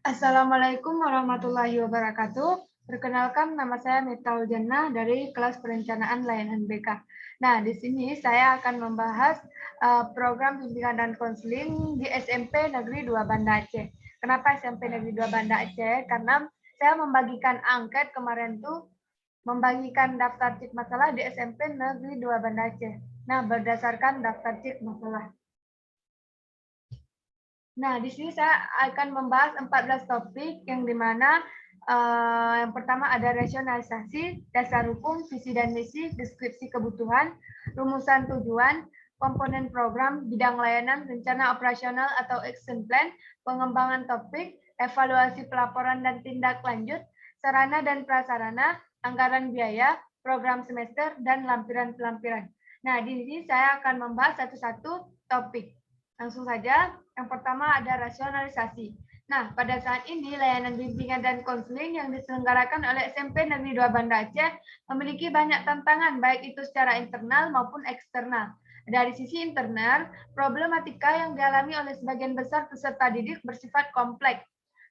Assalamualaikum warahmatullahi wabarakatuh. Perkenalkan, nama saya Miftahul Jannah dari kelas perencanaan layanan BK. Nah, di sini saya akan membahas program bimbingan dan konseling di SMP Negeri 2 Banda Aceh. Kenapa SMP Negeri 2 Banda Aceh? Karena saya membagikan angket kemarin tuh, membagikan daftar cek masalah di SMP Negeri 2 Banda Aceh. Nah, berdasarkan daftar cek masalah. Nah, di sini saya akan membahas 14 topik yang dimana yang pertama ada rasionalisasi, dasar hukum, visi dan misi, deskripsi kebutuhan, rumusan tujuan, komponen program, bidang layanan, rencana operasional atau action plan, pengembangan topik, evaluasi pelaporan dan tindak lanjut, sarana dan prasarana, anggaran biaya, program semester, dan lampiran-pelampiran. Nah, di sini saya akan membahas satu-satu topik. Langsung saja, yang pertama ada rasionalisasi. Nah, pada saat ini layanan bimbingan dan konseling yang diselenggarakan oleh SMP Negeri 2 Banda Aceh memiliki banyak tantangan, baik itu secara internal maupun eksternal. Dari sisi internal, problematika yang dialami oleh sebagian besar peserta didik bersifat kompleks.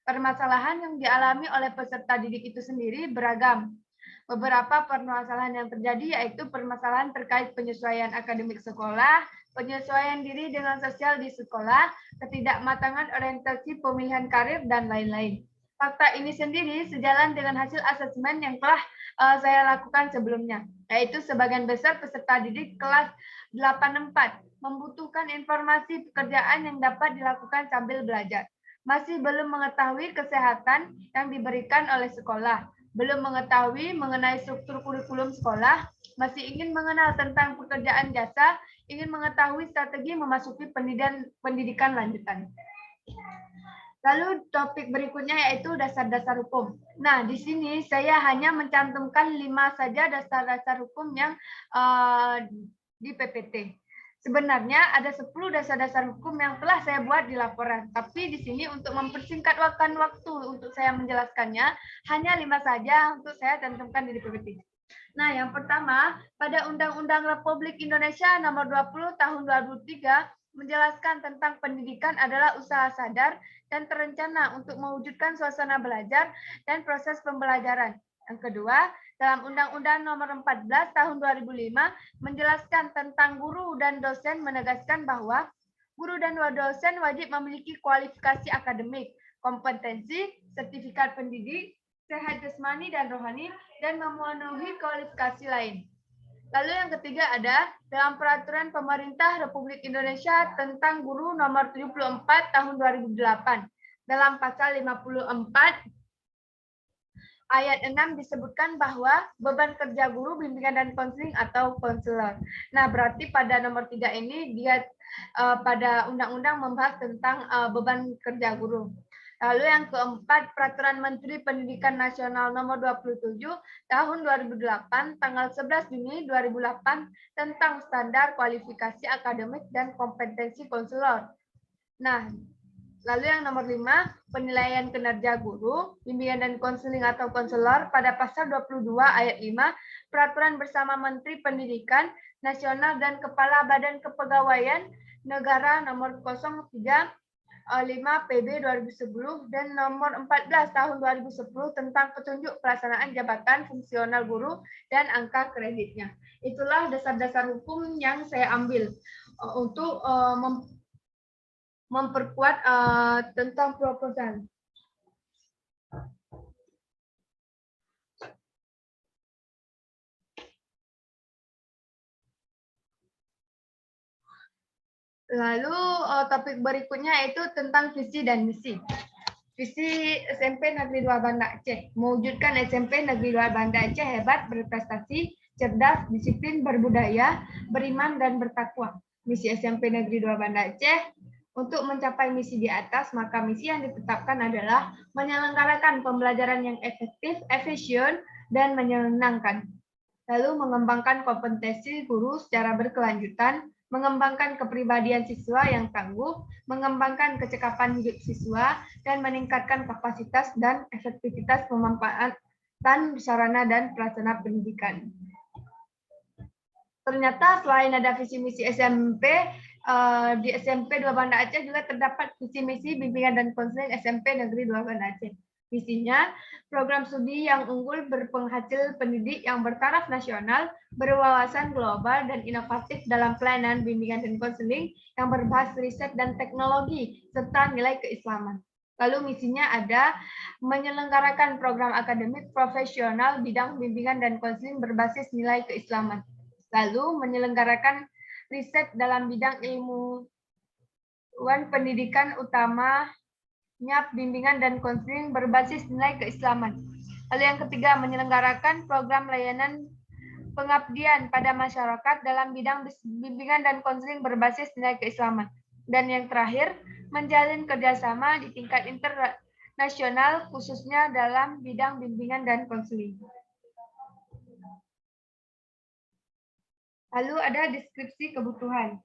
Permasalahan yang dialami oleh peserta didik itu sendiri beragam. Beberapa permasalahan yang terjadi yaitu permasalahan terkait penyesuaian akademik sekolah, penyesuaian diri dengan sosial di sekolah, ketidakmatangan orientasi pemilihan karir, dan lain-lain. Fakta ini sendiri sejalan dengan hasil asesmen yang telah saya lakukan sebelumnya, yaitu sebagian besar peserta didik kelas 84 membutuhkan informasi pekerjaan yang dapat dilakukan sambil belajar. Masih belum mengetahui kesehatan yang diberikan oleh sekolah, belum mengetahui mengenai struktur kurikulum sekolah, masih ingin mengenal tentang pekerjaan jasa, ingin mengetahui strategi memasuki pendidikan lanjutan. Lalu topik berikutnya yaitu dasar-dasar hukum. Nah, di sini saya hanya mencantumkan 5 saja dasar-dasar hukum yang di PPT. Sebenarnya ada 10 dasar-dasar hukum yang telah saya buat di laporan, tapi di sini untuk mempersingkat waktu untuk saya menjelaskannya, hanya 5 saja untuk saya cantumkan di PPT. Nah, yang pertama, pada Undang-Undang Republik Indonesia Nomor 20 Tahun 2003 menjelaskan tentang pendidikan adalah usaha sadar dan terencana untuk mewujudkan suasana belajar dan proses pembelajaran. Yang kedua, dalam Undang-Undang Nomor 14 Tahun 2005 menjelaskan tentang guru dan dosen, menegaskan bahwa guru dan dosen wajib memiliki kualifikasi akademik, kompetensi, sertifikat pendidik, sehat jasmani dan rohani, dan memenuhi kualifikasi lain. Lalu yang ketiga ada dalam Peraturan Pemerintah Republik Indonesia tentang Guru Nomor 74 Tahun 2008. Dalam pasal 54 ayat 6 disebutkan bahwa beban kerja guru, bimbingan dan konseling atau konselor. Nah, berarti pada nomor 3 ini dia pada undang-undang membahas tentang beban kerja guru. Lalu yang keempat, Peraturan Menteri Pendidikan Nasional Nomor 27 Tahun 2008 tanggal 11 Juni 2008 tentang standar kualifikasi akademik dan kompetensi konselor. Nah, lalu yang nomor 5, penilaian kinerja guru, bimbingan dan konseling atau konselor pada pasal 22 ayat 5, Peraturan Bersama Menteri Pendidikan Nasional dan Kepala Badan Kepegawaian Negara nomor 03 5 PB 2010 dan nomor 14 tahun 2010 tentang petunjuk pelaksanaan jabatan fungsional guru dan angka kreditnya. Itulah dasar-dasar hukum yang saya ambil untuk memperkuat tentang proposal. Lalu topik berikutnya yaitu tentang visi dan misi. Visi SMP Negeri 2 Banda Aceh, mewujudkan SMP Negeri 2 Banda Aceh hebat, berprestasi, cerdas, disiplin, berbudaya, beriman, dan bertakwa. Misi SMP Negeri 2 Banda Aceh, untuk mencapai misi di atas, maka misi yang ditetapkan adalah menyelenggarakan pembelajaran yang efektif, efisien, dan menyenangkan. Lalu mengembangkan kompetensi guru secara berkelanjutan, mengembangkan kepribadian siswa yang tangguh, mengembangkan kecekapan hidup siswa, dan meningkatkan kapasitas dan efektivitas pemanfaatan sarana dan prasarana pendidikan. Ternyata selain ada visi misi SMP, di SMP 2 Banda Aceh juga terdapat visi misi bimbingan dan konseling SMP Negeri 2 Banda Aceh. Visinya, program studi yang unggul berpenghasil pendidik yang bertaraf nasional, berwawasan global dan inovatif dalam pelayanan bimbingan dan konseling yang berbahas riset dan teknologi serta nilai keislaman. Lalu misinya ada menyelenggarakan program akademik profesional bidang bimbingan dan konseling berbasis nilai keislaman. Lalu menyelenggarakan riset dalam bidang ilmu pendidikan utamanya bimbingan dan konseling berbasis nilai keislaman. Lalu yang ketiga, menyelenggarakan program layanan pengabdian pada masyarakat dalam bidang bimbingan dan konseling berbasis nilai keislaman. Dan yang terakhir, menjalin kerjasama di tingkat internasional khususnya dalam bidang bimbingan dan konseling. Lalu ada deskripsi kebutuhan.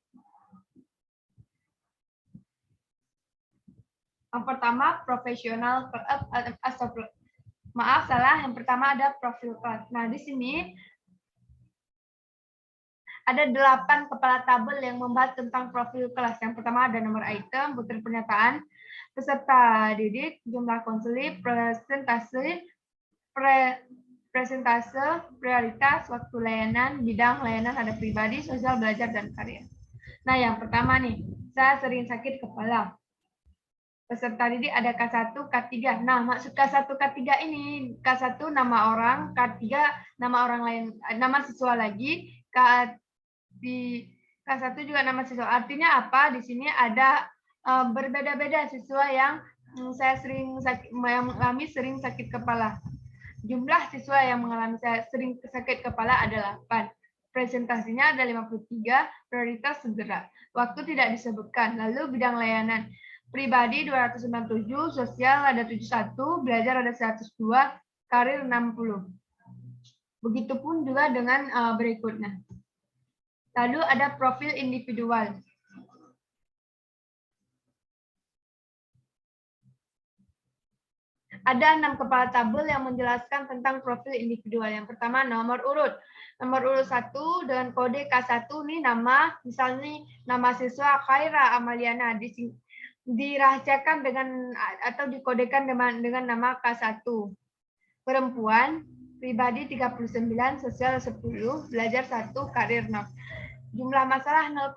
Yang pertama, profesional, maaf salah, yang pertama ada profil kelas. Nah, di sini ada 8 kepala tabel yang membahas tentang profil kelas. Yang pertama ada nomor item, butir pernyataan, peserta didik, jumlah konseli, presentase, prioritas, waktu layanan, bidang layanan ada pribadi, sosial, belajar, dan karya. Nah, yang pertama nih, saya sering sakit kepala. Peserta didik ada K1, K3. Nah, maksud K1, K3 ini, K1 nama orang, K3 nama orang lain, nama siswa lagi, di K1 juga nama siswa. Artinya apa? Di sini ada berbeda-beda siswa yang saya sering mengalami sering sakit kepala. Jumlah siswa yang mengalami sering sakit kepala adalah 8. Presentasinya ada 53, prioritas segera. Waktu tidak disebutkan. Lalu bidang layanan. Pribadi 297, sosial ada 71, belajar ada 102, karir 60. Begitupun juga dengan berikutnya. Lalu ada profil individual. Ada 6 kepala tabel yang menjelaskan tentang profil individual. Yang pertama nomor urut. Nomor urut 1 dengan kode K1 nih nama, misalnya nama siswa Khaira Amaliana dirahasiakan dengan atau dikodekan dengan nama K1. Perempuan, pribadi 39, sosial 10, belajar 1, karir 0. Jumlah masalah 0%.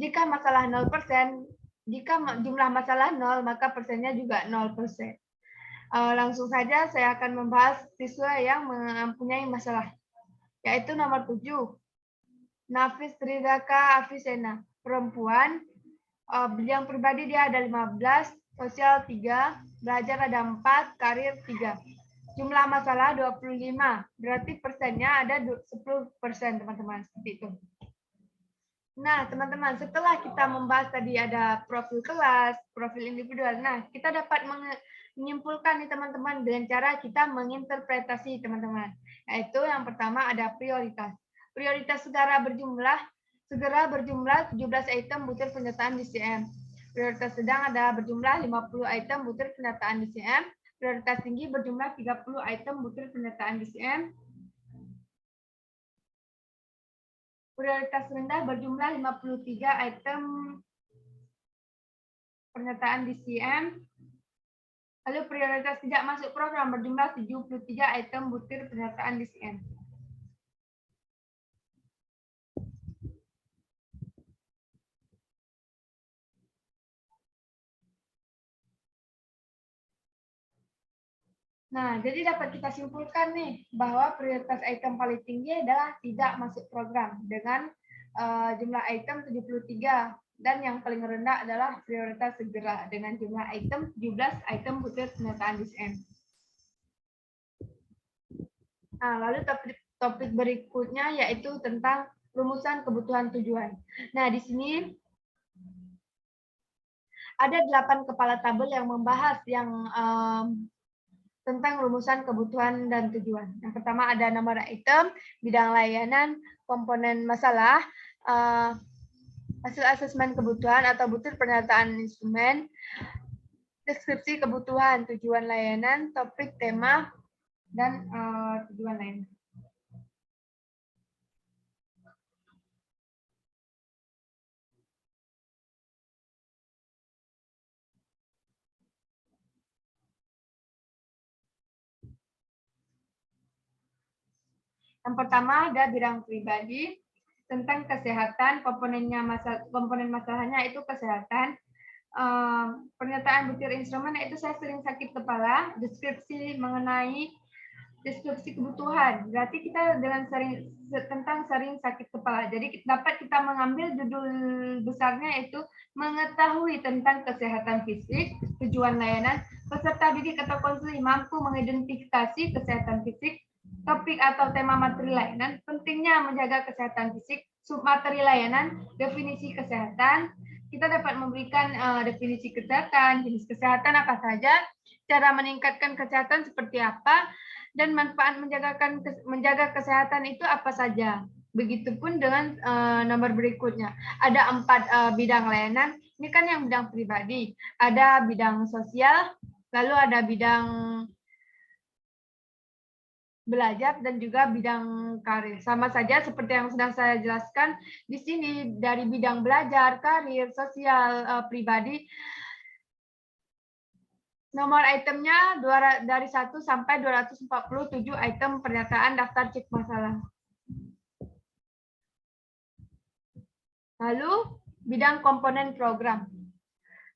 Jika masalah 0%, jika jumlah masalah 0, maka persennya juga 0%. Langsung saja saya akan membahas siswa yang mempunyai masalah, yaitu nomor 7. Nafis Tridaka Afisena, perempuan, bidang pribadi dia ada 15, sosial 3, belajar ada 4, karir 3. Jumlah masalah 25, berarti persennya ada 10%, teman-teman, seperti itu. Nah, teman-teman, setelah kita membahas tadi ada profil kelas, profil individual, nah, kita dapat menyimpulkan nih teman-teman dengan cara kita menginterpretasi teman-teman. Yaitu yang pertama ada prioritas. Prioritas segera berjumlah 17 item butir pernyataan DCM. Prioritas sedang ada berjumlah 50 item butir pernyataan DCM. Prioritas tinggi berjumlah 30 item butir pernyataan DCM. Prioritas rendah berjumlah 53 item pernyataan DCM. Lalu prioritas tidak masuk program berjumlah 73 item butir pernyataan DCM. Nah, jadi dapat kita simpulkan nih bahwa prioritas item paling tinggi adalah tidak masuk program dengan jumlah item 73 dan yang paling rendah adalah prioritas segera dengan jumlah item 17 item butir pernyataan DCM. Nah, lalu topik berikutnya yaitu tentang rumusan kebutuhan tujuan. Nah, di sini ada 8 kepala tabel yang membahas tentang rumusan kebutuhan dan tujuan. Yang pertama ada nomor item, bidang layanan, komponen masalah, hasil asesmen kebutuhan atau butir pernyataan instrumen, deskripsi kebutuhan, tujuan layanan, topik, tema, dan tujuan lain. Yang pertama ada bidang pribadi tentang kesehatan, komponen masalahnya itu kesehatan. Pernyataan butir instrumen itu saya sering sakit kepala, deskripsi mengenai deskripsi kebutuhan. Berarti kita dengan sering sakit kepala. Jadi dapat kita mengambil judul besarnya itu mengetahui tentang kesehatan fisik, tujuan layanan, peserta didik atau konseling mampu mengidentifikasi kesehatan fisik, topik atau tema materi layanan, pentingnya menjaga kesehatan fisik, submateri layanan, definisi kesehatan. Kita dapat memberikan definisi kesehatan, jenis kesehatan apa saja, cara meningkatkan kesehatan seperti apa, dan manfaat menjaga kesehatan itu apa saja. Begitupun dengan nomor berikutnya. Ada 4 bidang layanan. Ini kan yang bidang pribadi. Ada bidang sosial, lalu ada bidang belajar dan juga bidang karir. Sama saja seperti yang sudah saya jelaskan di sini dari bidang belajar, karir, sosial, pribadi. Nomor itemnya dari 1 sampai 247 item pernyataan daftar cek masalah. Lalu, bidang komponen program.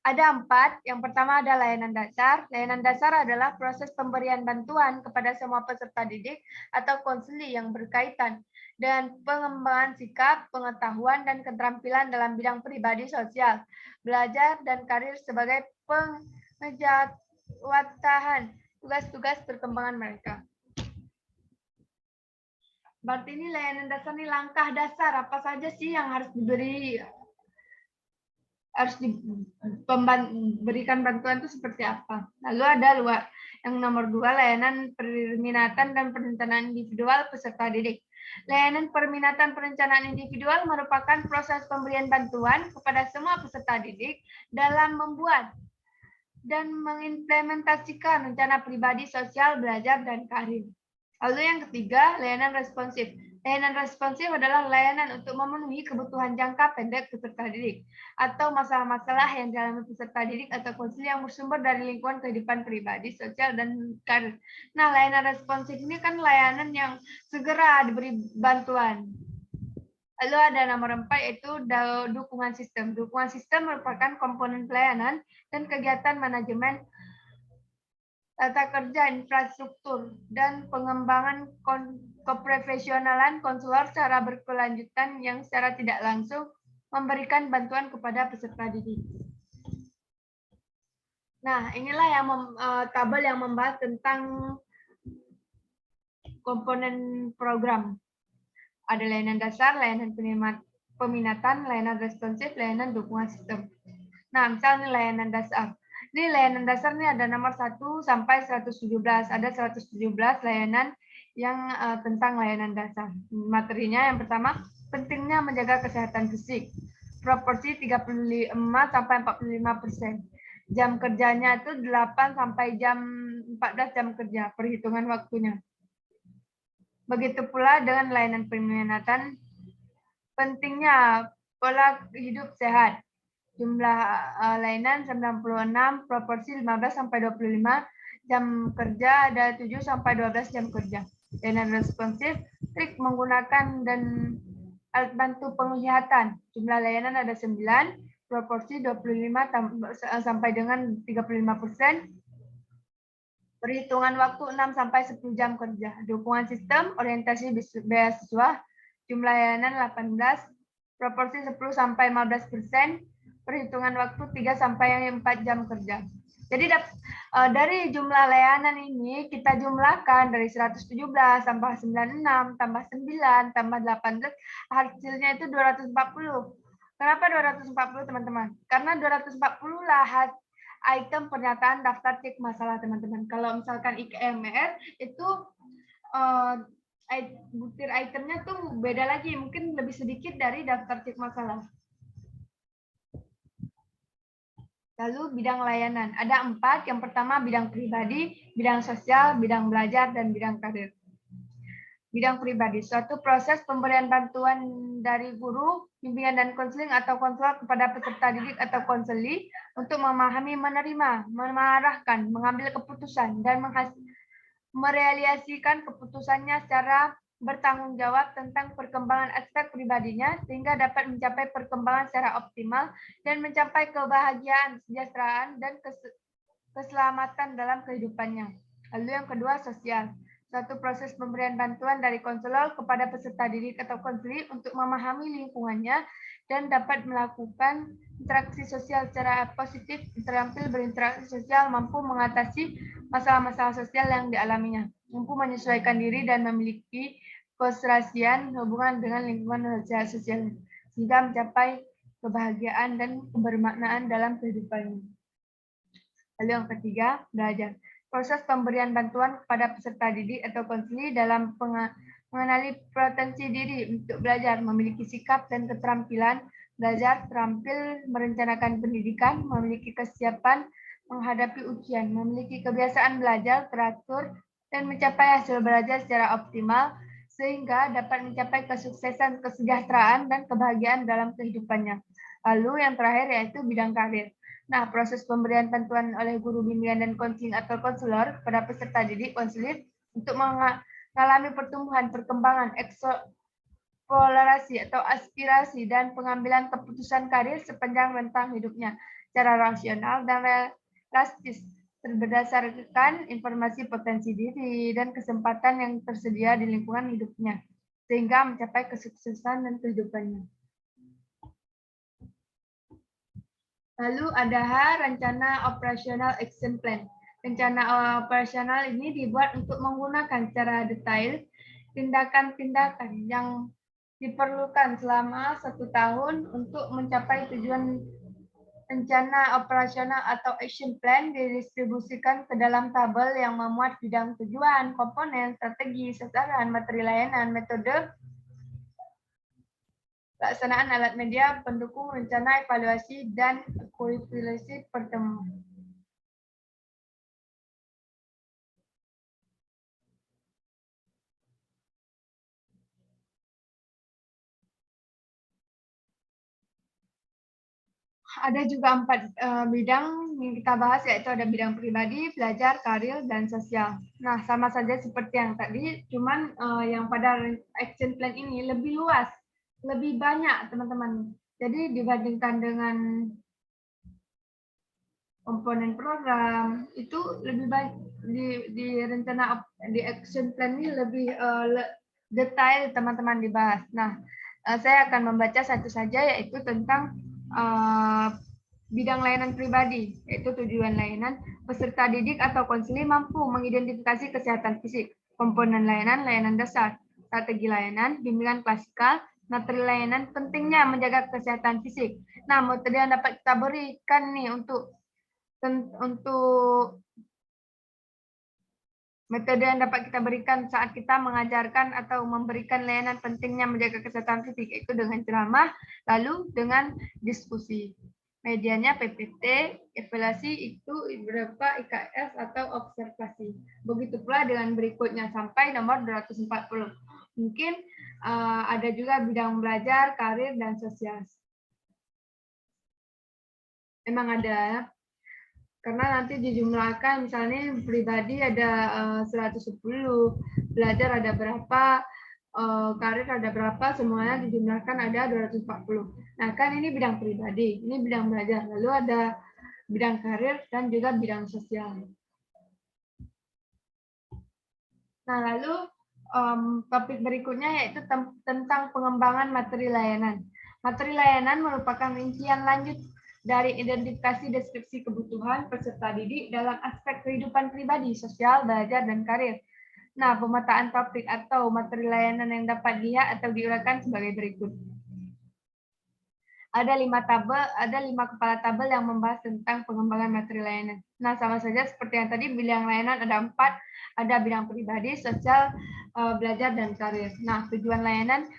Ada 4. Yang pertama ada layanan dasar. Layanan dasar adalah proses pemberian bantuan kepada semua peserta didik atau konseli yang berkaitan dengan pengembangan sikap, pengetahuan, dan keterampilan dalam bidang pribadi sosial, belajar, dan karir sebagai pengejawatahan tugas-tugas perkembangan mereka. Berarti ini layanan dasar ini langkah dasar apa saja sih yang harus diberikan bantuan itu seperti apa. Lalu ada yang nomor 2 layanan perminatan dan perencanaan individual peserta didik. Layanan perminatan perencanaan individual merupakan proses pemberian bantuan kepada semua peserta didik dalam membuat dan mengimplementasikan rencana pribadi sosial, belajar, dan karir. Lalu yang ketiga, layanan responsif. Layanan responsif adalah layanan untuk memenuhi kebutuhan jangka pendek peserta didik atau masalah-masalah yang dialami peserta didik atau konseling yang bersumber dari lingkungan kehidupan pribadi, sosial, dan karir. Nah, layanan responsif ini kan layanan yang segera diberi bantuan. Lalu ada nomor 4 yaitu dukungan sistem. Dukungan sistem merupakan komponen pelayanan dan kegiatan manajemen tata kerja infrastruktur dan pengembangan keprofesionalan konselor secara berkelanjutan yang secara tidak langsung memberikan bantuan kepada peserta didik. Nah, inilah yang tabel yang membahas tentang komponen program. Ada layanan dasar, layanan peminatan, layanan responsif, layanan dukungan sistem. Nah, misalnya layanan dasar. Ini layanan dasar ini ada nomor 1 sampai 117. Ada 117 layanan yang tentang layanan dasar. Materinya yang pertama, pentingnya menjaga kesehatan fisik. Proporsi 35 sampai 45%. Jam kerjanya itu 8 sampai jam 14 jam kerja, perhitungan waktunya. Begitu pula dengan layanan peminatan, pentingnya pola hidup sehat. Jumlah layanan 96, proporsi 15 sampai 25, jam kerja ada 7 sampai 12 jam kerja. Layanan responsif, trik menggunakan dan alat bantu penglihatan. Jumlah layanan ada 9, proporsi 25 sampai dengan 35%. Perhitungan waktu 6 sampai 10 jam kerja. Dukungan sistem, orientasi beasiswa, jumlah layanan 18, proporsi 10 sampai 15%. Perhitungan waktu 3 sampai 4 jam kerja. Jadi dari jumlah layanan ini kita jumlahkan dari 117 tambah 96 tambah 9 tambah 18 hasilnya itu 240. Kenapa 240 teman-teman? Karena 240 lah item pernyataan daftar cek masalah teman-teman. Kalau misalkan IKMR itu butir itemnya tuh beda lagi, mungkin lebih sedikit dari daftar cek masalah. Lalu bidang layanan. Ada 4. Yang pertama bidang pribadi, bidang sosial, bidang belajar, dan bidang karir. Bidang pribadi, suatu proses pemberian bantuan dari guru, bimbingan dan konseling atau konselor kepada peserta didik atau konseli untuk memahami, menerima, mengarahkan, mengambil keputusan, dan merealisasikan keputusannya secara bertanggung jawab tentang perkembangan aspek pribadinya sehingga dapat mencapai perkembangan secara optimal dan mencapai kebahagiaan, kesejahteraan, dan keselamatan dalam kehidupannya. Lalu yang kedua, sosial. Suatu proses pemberian bantuan dari konselor kepada peserta didik atau konseli untuk memahami lingkungannya dan dapat melakukan interaksi sosial secara positif, terampil berinteraksi sosial, mampu mengatasi masalah-masalah sosial yang dialaminya, mampu menyesuaikan diri dan memiliki keserasian hubungan dengan lingkungan sosial, sehingga mencapai kebahagiaan dan kebermaknaan dalam kehidupannya. Lalu yang ketiga, belajar. Proses pemberian bantuan kepada peserta didik atau konseli dalam mengenali potensi diri untuk belajar, memiliki sikap dan keterampilan belajar, terampil merencanakan pendidikan, memiliki kesiapan menghadapi ujian, memiliki kebiasaan belajar teratur, dan mencapai hasil belajar secara optimal, sehingga dapat mencapai kesuksesan, kesejahteraan, dan kebahagiaan dalam kehidupannya. Lalu yang terakhir yaitu bidang karir. Nah, proses pemberian bantuan oleh guru bimbingan dan konseling atau konselor kepada peserta didik konselir untuk mengalami pertumbuhan, perkembangan, eksplorasi atau aspirasi dan pengambilan keputusan karir sepanjang rentang hidupnya secara rasional dan realistis berdasarkan informasi potensi diri dan kesempatan yang tersedia di lingkungan hidupnya sehingga mencapai kesuksesan dan kehidupannya. Lalu ada rencana operasional action plan. Rencana operasional ini dibuat untuk menggunakan secara detail tindakan-tindakan yang diperlukan selama 1 tahun untuk mencapai tujuan. Rencana operasional atau action plan didistribusikan ke dalam tabel yang memuat bidang tujuan, komponen, strategi, sasaran, materi layanan, metode pelaksanaan alat media, pendukung, rencana, evaluasi, dan kualifikasi pertemuan. Ada juga 4 bidang yang kita bahas, yaitu ada bidang pribadi, belajar, karir, dan sosial. Nah, sama saja seperti yang tadi, cuman yang pada action plan ini lebih luas, lebih banyak teman-teman. Jadi dibandingkan dengan komponen program, itu lebih banyak di rencana di action plan ini lebih detail teman-teman dibahas. Nah, saya akan membaca satu saja, yaitu tentang bidang layanan pribadi, yaitu tujuan layanan. Peserta didik atau konseling mampu mengidentifikasi kesehatan fisik, komponen layanan, layanan dasar, strategi layanan, bimbingan klasikal, materi layanan, pentingnya menjaga kesehatan fisik. Nah, materi yang dapat kita berikan nih untuk metode yang dapat kita berikan saat kita mengajarkan atau memberikan layanan pentingnya menjaga kesehatan fisik, yaitu dengan ceramah, lalu dengan diskusi. Medianya PPT, evaluasi itu berupa IKS atau observasi. Begitu pula dengan berikutnya sampai nomor 240. Mungkin ada juga bidang belajar, karir, dan sosial. Memang ada, karena nanti dijumlahkan, misalnya pribadi ada 110, belajar ada berapa, karir ada berapa, semuanya dijumlahkan ada 240. Nah, kan ini bidang pribadi, ini bidang belajar, lalu ada bidang karir dan juga bidang sosial. Nah, lalu topik berikutnya yaitu tentang pengembangan materi layanan. Materi layanan merupakan rincian lanjut dari identifikasi deskripsi kebutuhan peserta didik dalam aspek kehidupan pribadi, sosial, belajar, dan karir. Nah, pemetaan topik atau materi layanan yang dapat dilihat atau diuraikan sebagai berikut. Ada 5 kepala tabel yang membahas tentang pengembangan materi layanan. Nah, sama saja seperti yang tadi, bidang layanan ada 4, ada bidang pribadi, sosial, belajar, dan karir. Nah, tujuan layanan,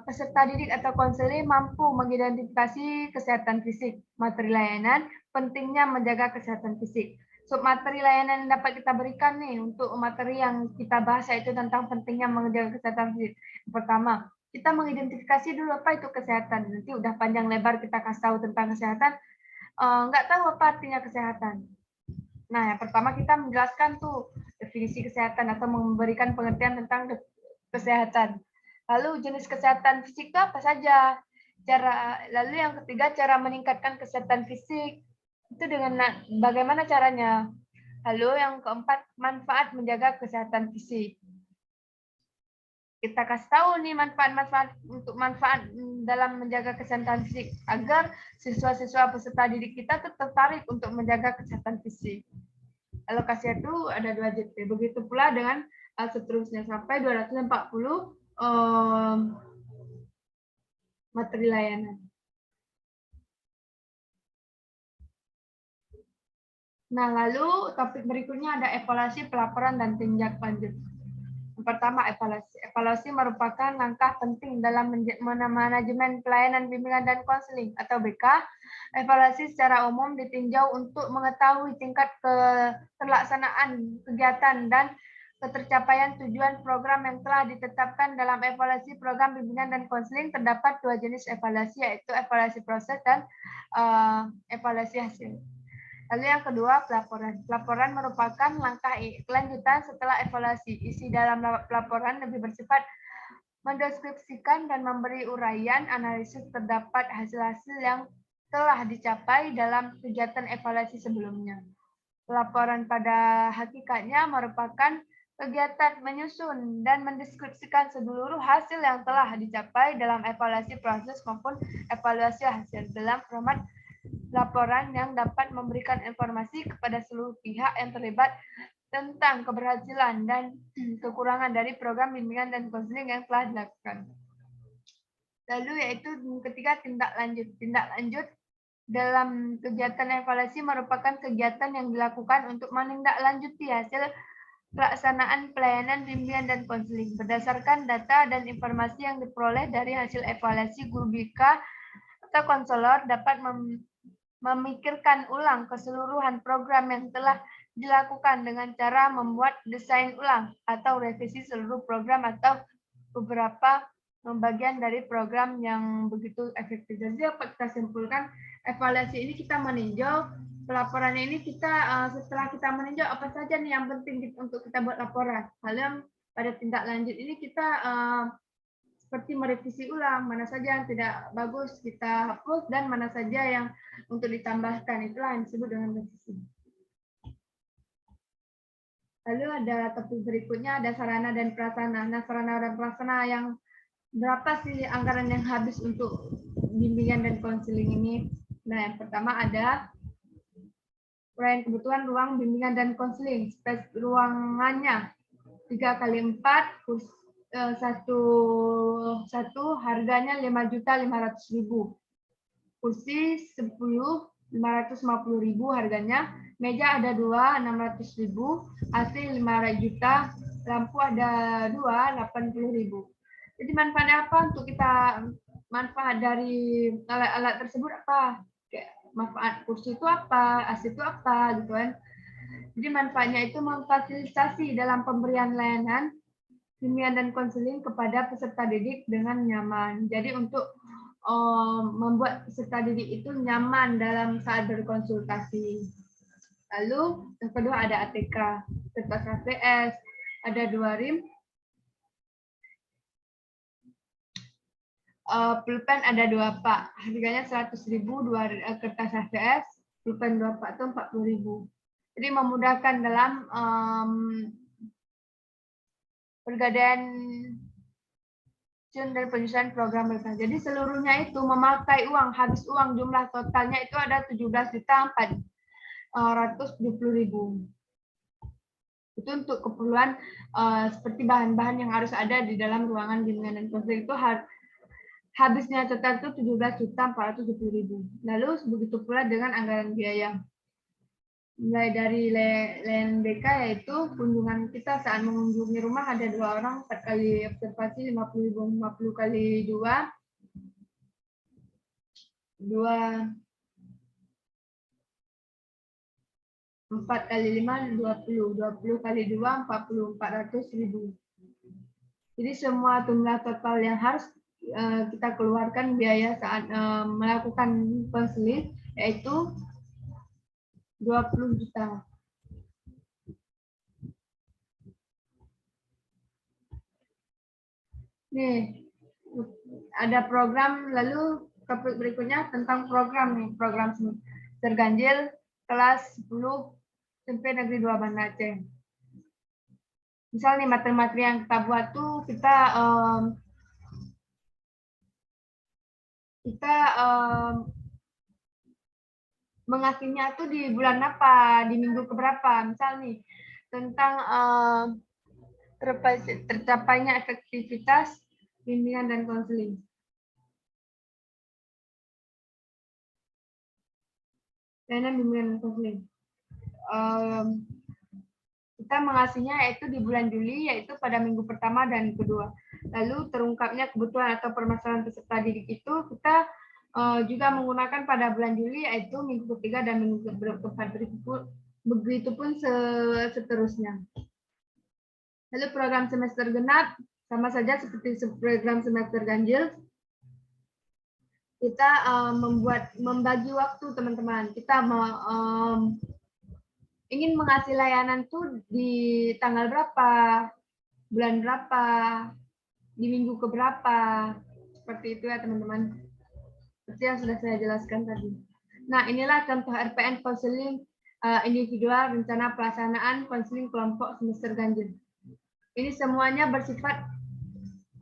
peserta didik atau konseling mampu mengidentifikasi kesehatan fisik. Materi layanan, pentingnya menjaga kesehatan fisik. Submateri layanan yang dapat kita berikan nih untuk materi yang kita bahas, yaitu tentang pentingnya menjaga kesehatan fisik. Pertama, kita mengidentifikasi dulu apa itu kesehatan. Nanti udah panjang lebar kita kasih tahu tentang kesehatan, nggak tahu apa artinya kesehatan. Nah, yang pertama kita menjelaskan tuh definisi kesehatan atau memberikan pengertian tentang kesehatan. Lalu jenis kesehatan fisik itu apa saja? Lalu yang ketiga, cara meningkatkan kesehatan fisik. Itu dengan bagaimana caranya? Lalu yang keempat, manfaat menjaga kesehatan fisik. Kita kasih tahu nih manfaat dalam menjaga kesehatan fisik agar siswa-siswa peserta didik kita tertarik untuk menjaga kesehatan fisik. Alokasi itu ada 2 JT. Begitu pula dengan seterusnya sampai 240 materi layanan. Nah, lalu topik berikutnya ada evaluasi, pelaporan, dan tindak lanjut. Yang pertama, evaluasi. Evaluasi merupakan langkah penting dalam manajemen pelayanan bimbingan dan konseling atau BK. Evaluasi secara umum ditinjau untuk mengetahui tingkat keterlaksanaan kegiatan dan ketercapaian tujuan program yang telah ditetapkan dalam evaluasi program bimbingan dan konseling. Terdapat 2 jenis evaluasi, yaitu evaluasi proses dan evaluasi hasil. Lalu yang kedua, pelaporan. Pelaporan merupakan langkah kelanjutan setelah evaluasi. Isi dalam pelaporan lebih bersifat mendeskripsikan dan memberi uraian analisis terdapat hasil-hasil yang telah dicapai dalam kegiatan evaluasi sebelumnya. Pelaporan pada hakikatnya merupakan kegiatan menyusun dan mendeskripsikan seluruh hasil yang telah dicapai dalam evaluasi proses maupun evaluasi hasil dalam format laporan yang dapat memberikan informasi kepada seluruh pihak yang terlibat tentang keberhasilan dan kekurangan dari program bimbingan dan konseling yang telah dilakukan. Lalu yaitu ketiga, tindak lanjut. Tindak lanjut dalam kegiatan evaluasi merupakan kegiatan yang dilakukan untuk menindaklanjuti hasil pelaksanaan pelayanan bimbingan dan konseling berdasarkan data dan informasi yang diperoleh dari hasil evaluasi. Guru BK atau konselor dapat memikirkan ulang keseluruhan program yang telah dilakukan dengan cara membuat desain ulang atau revisi seluruh program atau beberapa bagian dari program yang begitu efektif. Jadi dapat kita simpulkan, evaluasi ini kita meninjau, pelaporan ini kita setelah kita meninjau apa saja nih yang penting untuk kita buat laporan. Lalu pada tindak lanjut ini kita seperti merevisi ulang, mana saja yang tidak bagus kita hapus dan mana saja yang untuk ditambahkan. Itulah yang disebut dengan revisi. Lalu ada topik berikutnya, ada sarana dan prasarana. Nah, sarana dan prasarana yang berapa sih anggaran yang habis untuk bimbingan dan konseling ini? Nah, yang pertama ada uraian kebutuhan ruang bimbingan dan konseling. Space ruangannya 3x4 satu harganya 5.500.000. Kursi 10 550.000 harganya. Meja ada 2 600.000. AC 5 juta. Lampu ada 2 80.000. Jadi manfaatnya apa untuk kita? Manfaat dari alat-alat tersebut apa? Kayak manfaat kursi itu apa? AC itu apa gitu kan. Jadi manfaatnya itu memfasilitasi dalam pemberian layanan bimbingan dan konseling kepada peserta didik dengan nyaman. Jadi untuk membuat peserta didik itu nyaman dalam saat berkonsultasi. Lalu yang kedua ada ATK, kertas HVS, ada 2 rim. Pulpen ada 2 pak, harganya 100.000, 2 kertas HVS, pulpen 2 pak itu 40.000. Jadi memudahkan dalam pergadaian dan penyusunan program mereka. Jadi seluruhnya itu memakai uang, habis uang, jumlah totalnya itu ada 17.470.000. Itu untuk keperluan seperti bahan-bahan yang harus ada di dalam ruangan bimbingan dan konseling itu habisnya total itu 17.470.000. Lalu begitu pula dengan anggaran biaya. Mulai dari layanan BK yaitu kunjungan kita saat mengunjungi rumah ada 2 orang, 4 kali observasi 50.000, 50 kali 2 4 kali 5 20 kali 2 40 400.000. Jadi semua jumlah total yang harus kita keluarkan biaya saat melakukan konseling yaitu 20 juta. Nih, ada program, lalu topik berikutnya tentang program nih, program semester ganjil kelas 10 SMP Negeri 2 Banda Aceh. Misal nih materi-materi yang kita buat tuh kita mengasihnya tuh di bulan apa, di minggu keberapa. Misal nih tentang tercapainya efektivitas bimbingan dan konseling. Layanan bimbingan dan konseling. Kita mengasihnya yaitu di bulan Juli, yaitu pada minggu pertama dan kedua. Lalu terungkapnya kebutuhan atau permasalahan peserta didik itu kita juga menggunakan pada bulan Juli, yaitu minggu ketiga dan minggu keempat. Begitupun seterusnya. Lalu program semester genap sama saja seperti program semester ganjil. Kita membagi waktu teman-teman. Kita ingin mengasih layanan tuh di tanggal berapa, bulan berapa, di minggu keberapa, seperti itu ya teman-teman. Seperti yang sudah saya jelaskan tadi. Nah, inilah contoh RPN konseling individual rencana pelaksanaan konseling kelompok semester ganjil. Ini semuanya bersifat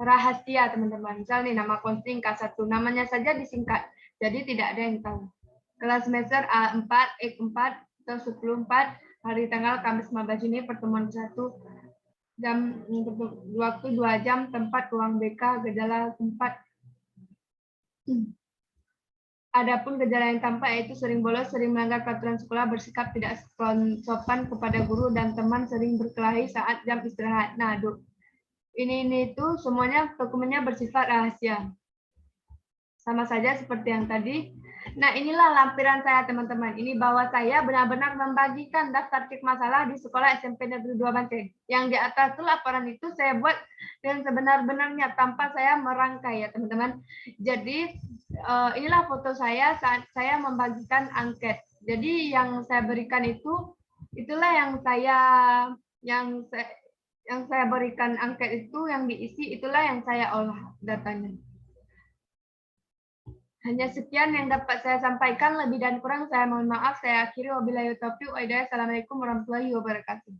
rahasia teman-teman. Misal nih nama konseling K1, namanya saja disingkat, jadi tidak ada yang tahu. Kelas semester A4, E4, atau 10-4, hari tanggal Kamis 15 Juni, pertemuan 1, jam waktu 2 jam, tempat ruang BK, gejala tempat. Adapun gejala yang tampak yaitu sering bolos, sering melanggar peraturan sekolah, bersikap tidak sopan kepada guru dan teman, sering berkelahi saat jam istirahat. Nah, ini tuh semuanya dokumennya bersifat rahasia. Sama saja seperti yang tadi. Nah, inilah lampiran saya, teman-teman. Ini bahwa saya benar-benar membagikan daftar cek masalah di sekolah SMP Negeri 2 Banteng. Yang di atas itu laporan itu saya buat dengan sebenar-benarnya tanpa saya merangkai ya, teman-teman. Jadi, inilah foto saya saat saya membagikan angket. Jadi, yang saya berikan itu, itulah yang saya berikan angket itu, yang diisi, itulah yang saya olah datanya. Hanya sekian yang dapat saya sampaikan, lebih dan kurang saya mohon maaf. Saya akhiri, wabillahi taufiq wa hidayah. Assalamualaikum warahmatullahi wabarakatuh.